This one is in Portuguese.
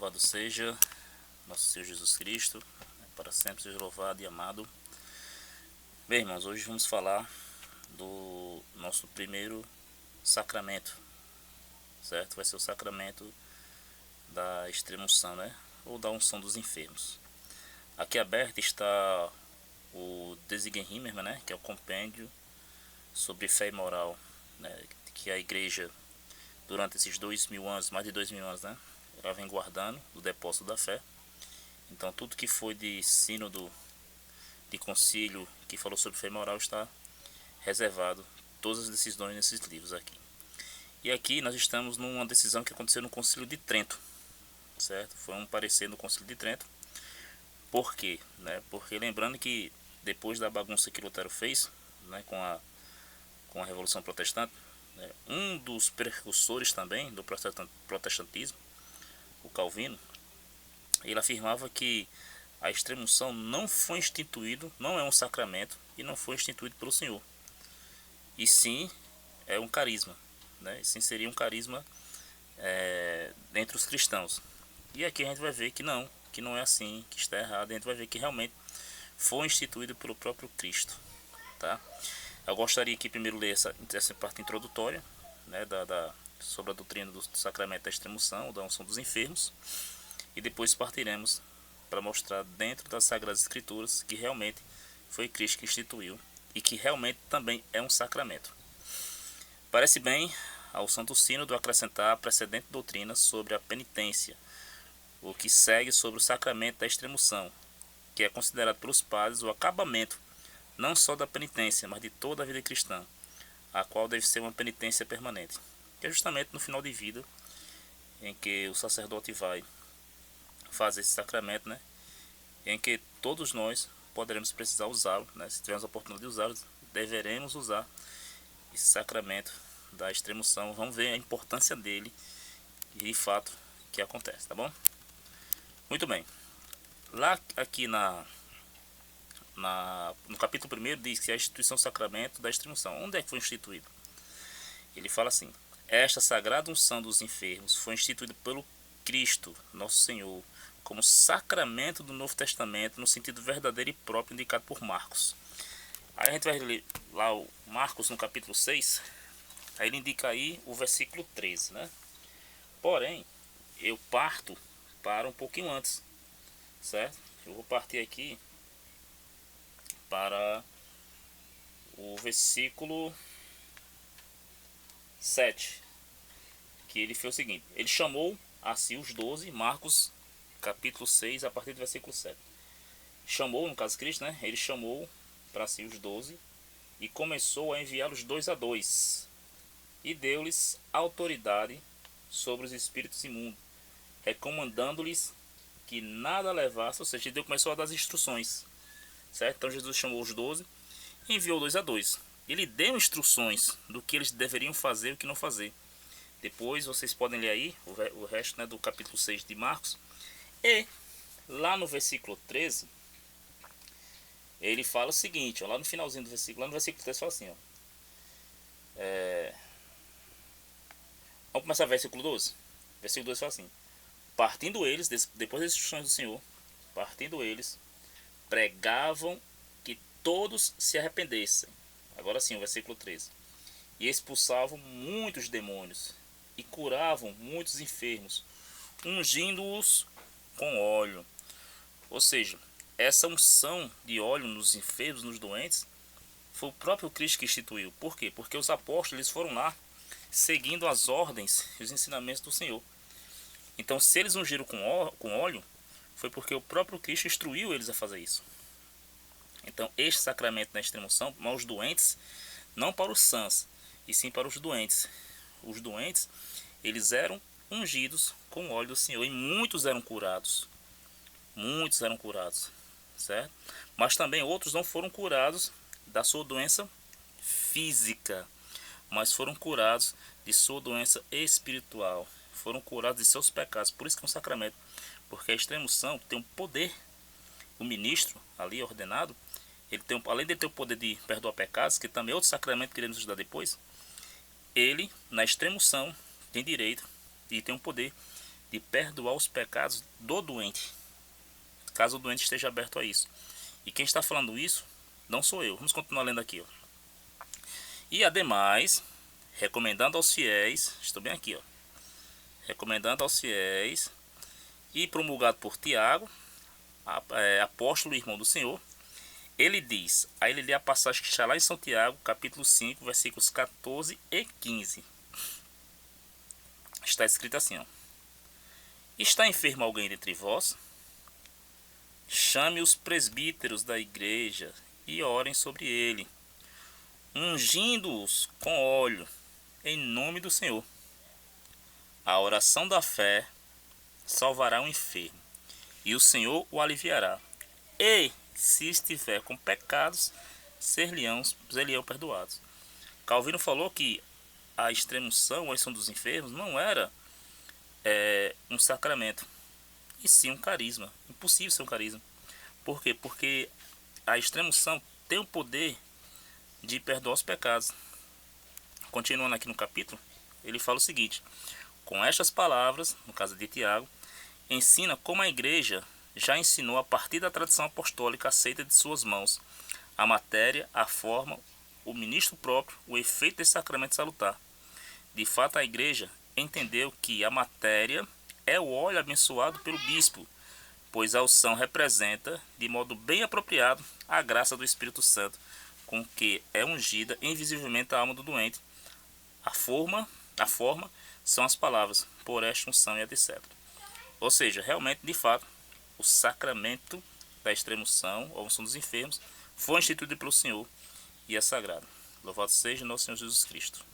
Louvado seja nosso Senhor Jesus Cristo, para sempre seja louvado e amado. Bem, irmãos, hoje vamos falar do nosso primeiro sacramento, certo? Vai ser o sacramento da extrema-unção, né? Ou da unção dos enfermos. Aqui aberto está o Design, né? Que é o compêndio sobre fé e moral, né? Que a igreja, durante esses 2000 anos, mais de 2000 anos, né? Ela vem guardando do depósito da fé. Então tudo que foi de sínodo, de concílio, que falou sobre fé e moral, está reservado, todas as decisões nesses livros aqui. E aqui nós estamos numa decisão que aconteceu no concílio de Trento, certo? Foi um parecer no concílio de Trento. Por quê? Né? Porque lembrando que depois da bagunça que Lutero fez, né, com a Revolução Protestante, né, um dos precursores também do protestantismo, o Calvino, ele afirmava que a extrema-unção não foi instituído, não é um sacramento e não foi instituído pelo Senhor. E sim é um carisma, né? E sim seria um carisma entre os cristãos. E aqui a gente vai ver que não é assim, que está errado. A gente vai ver que realmente foi instituído pelo próprio Cristo, tá? Eu gostaria aqui primeiro ler essa parte introdutória, né, sobre a doutrina do sacramento da extrema-unção, da unção dos enfermos, e depois partiremos para mostrar dentro das Sagradas Escrituras que realmente foi Cristo que instituiu e que realmente também é um sacramento. Parece bem ao Santo Sínodo acrescentar a precedente doutrina sobre a penitência, o que segue sobre o sacramento da extrema-unção, que é considerado pelos padres o acabamento não só da penitência, mas de toda a vida cristã, a qual deve ser uma penitência permanente, que é justamente no final de vida em que o sacerdote vai fazer esse sacramento, né? Em que todos nós poderemos precisar usá-lo, né? Se tivermos a oportunidade de usá-lo, deveremos usar esse sacramento da extrema-unção. Vamos ver a importância dele e de fato que acontece, tá bom? Muito bem. Lá aqui no capítulo 1 diz que a instituição do sacramento da extrema-unção. Onde é que foi instituído? Ele fala assim: esta sagrada unção dos enfermos foi instituída pelo Cristo, nosso Senhor, como sacramento do Novo Testamento, no sentido verdadeiro e próprio indicado por Marcos. Aí a gente vai ler lá o Marcos no capítulo 6, aí ele indica aí o versículo 13, né? Porém, eu parto para um pouquinho antes, certo? Eu vou partir aqui para o versículo 7, que ele fez o seguinte: ele chamou a si os 12, Marcos capítulo 6, a partir do versículo 7. Chamou, no caso Cristo, né? Ele chamou para si os 12 e começou a enviá-los 2 a 2 e deu-lhes autoridade sobre os espíritos imundos, recomendando-lhes que nada levasse, ou seja, Deus começou a dar as instruções, certo? Então Jesus chamou os 12 e enviou 2 a 2. Ele deu instruções do que eles deveriam fazer e o que não fazer. Depois vocês podem ler aí o resto, né, do capítulo 6 de Marcos. E lá no versículo 13, ele fala o seguinte, ó, lá no finalzinho do versículo, lá no versículo 13 fala assim, ó, vamos começar o versículo 12. Versículo 12 fala assim: partindo eles, depois das instruções do Senhor, partindo eles, pregavam que todos se arrependessem. Agora sim, o versículo 13. E expulsavam muitos demônios e curavam muitos enfermos, ungindo-os com óleo. Ou seja, essa unção de óleo nos enfermos, nos doentes, foi o próprio Cristo que instituiu. Por quê? Porque os apóstolos eles foram lá seguindo as ordens e os ensinamentos do Senhor. Então, se eles ungiram com óleo, foi porque o próprio Cristo instruiu eles a fazer isso. Então, este sacramento da extrema-unção para os doentes, não para os sãs, e sim para os doentes. Os doentes, eles eram ungidos com o óleo do Senhor e muitos eram curados. Muitos eram curados, certo? Mas também outros não foram curados da sua doença física, mas foram curados de sua doença espiritual. Foram curados de seus pecados. Por isso que é um sacramento, porque a extrema-unção tem um poder. O ministro ali ordenado, ele tem, além de ter o poder de perdoar pecados, que também é outro sacramento que iremos estudar depois, ele, na extrema-unção, tem direito e tem o poder de perdoar os pecados do doente, caso o doente esteja aberto a isso. E quem está falando isso não sou eu. Vamos continuar lendo aqui, ó. E ademais, recomendando aos fiéis, estou bem aqui, ó, recomendando aos fiéis e promulgado por Tiago, apóstolo e irmão do Senhor, ele diz, aí ele lê a passagem que está lá em São Tiago, capítulo 5, versículos 14 e 15. Está escrito assim, ó: está enfermo alguém dentre vós? Chame os presbíteros da igreja e orem sobre ele, ungindo-os com óleo, em nome do Senhor. A oração da fé salvará o enfermo, e o Senhor o aliviará. E, se estiver com pecados, ser-lhe-ão perdoados. Calvino falou que a extrema-unção, a unção dos enfermos, não era um sacramento, e sim um carisma. Impossível ser um carisma. Por quê? Porque a extrema-unção tem o poder de perdoar os pecados. Continuando aqui no capítulo, ele fala o seguinte: com estas palavras, no caso de Tiago, ensina como a igreja já ensinou a partir da tradição apostólica aceita de suas mãos a matéria, a forma, o ministro próprio, o efeito desse sacramento salutar. De fato, a igreja entendeu que a matéria é o óleo abençoado pelo bispo, pois a unção representa, de modo bem apropriado, a graça do Espírito Santo, com que é ungida invisivelmente a alma do doente. A forma são as palavras, por esta unção e etc. Ou seja, realmente, de fato, o sacramento da extrema-unção, ou unção dos enfermos, foi instituído pelo Senhor e é sagrado. Louvado seja nosso Senhor Jesus Cristo.